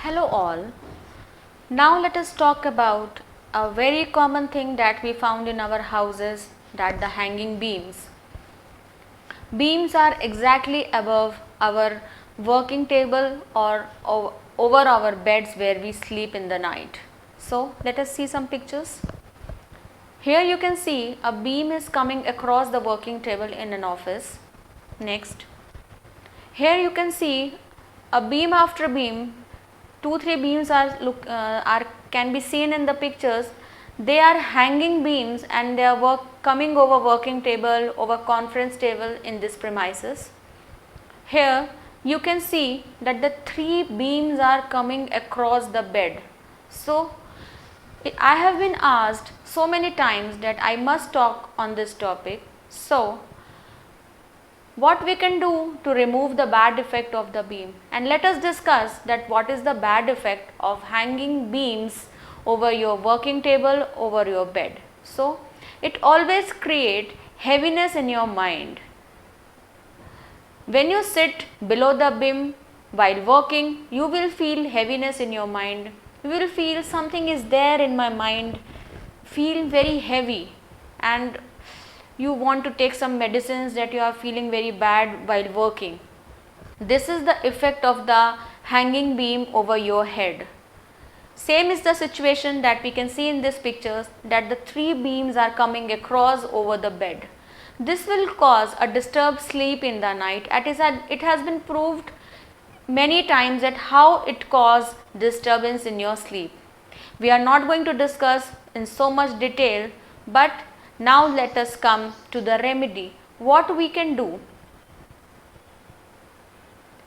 Hello all. Now let us talk about a very common thing that we found in our houses, that the hanging beams. Beams are exactly above our working table or over our beds where we sleep in the night. So let us see some pictures. Here you can see a beam is coming across the working table in an office. Next, here you can see a beam after beam. 2-3 beams are can be seen in the pictures. They are hanging beams and they are coming over working table, over conference table in this premises. Here you can see that the 3 beams are coming across the bed. So I have been asked so many times that I must talk on this topic. So what we can do to remove the bad effect of the beam, and let us discuss that what is the bad effect of hanging beams over your working table, over your bed. So it always create heaviness in your mind. When you sit below the beam while working, you will feel heaviness in your mind. You will feel something is there in my mind, feel very heavy, and you want to take some medicines that you are feeling very bad while working. This is the effect of the hanging beam over your head. Same is the situation that we can see in this pictures, that the 3 beams are coming across over the bed. This will cause a disturbed sleep in the night. It has been proved many times that how it causes disturbance in your sleep. We are not going to discuss in so much detail, but now let us come to the remedy, what we can do.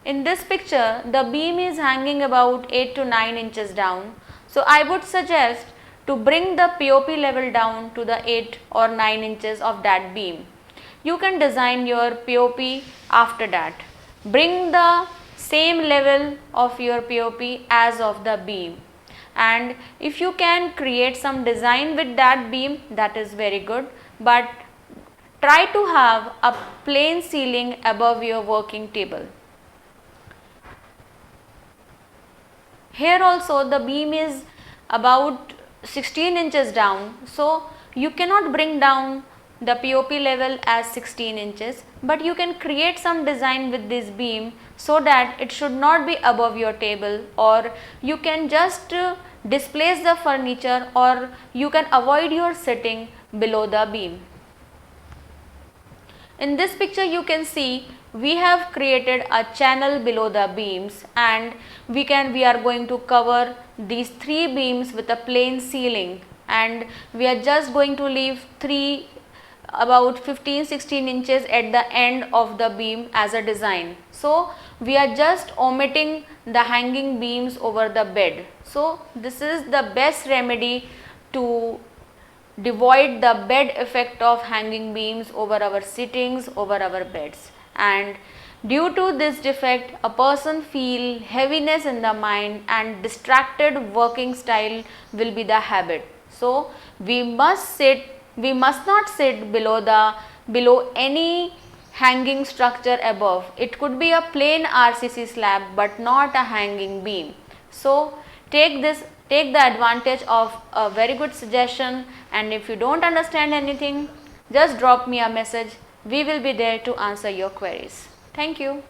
In this picture, the beam is hanging about 8 to 9 inches down. So I would suggest to bring the POP level down to the 8 or 9 inches of that beam. You can design your POP after that. Bring the same level of your POP as of the beam. And if you can create some design with that beam, that is very good, but try to have a plain ceiling above your working table. Here also the beam is about 16 inches down, so you cannot bring down the POP level as 16 inches, but you can create some design with this beam so that it should not be above your table, or you can just displace the furniture, or you can avoid your sitting below the beam. In this picture you can see we have created a channel below the beams, and we are going to cover these 3 beams with a plain ceiling, and we are just going to leave 3 about 15-16 inches at the end of the beam as a design. So we are just omitting the hanging beams over the bed. So this is the best remedy to devoid the bed effect of hanging beams over our sittings, over our beds. And due to this defect, a person feel heaviness in the mind and distracted working style will be the habit. So we must not sit below any hanging structure above. It could be a plain RCC slab but not a hanging beam. So take the advantage of a very good suggestion, and if you don't understand anything, just drop me a message. We will be there to answer your queries. Thank you.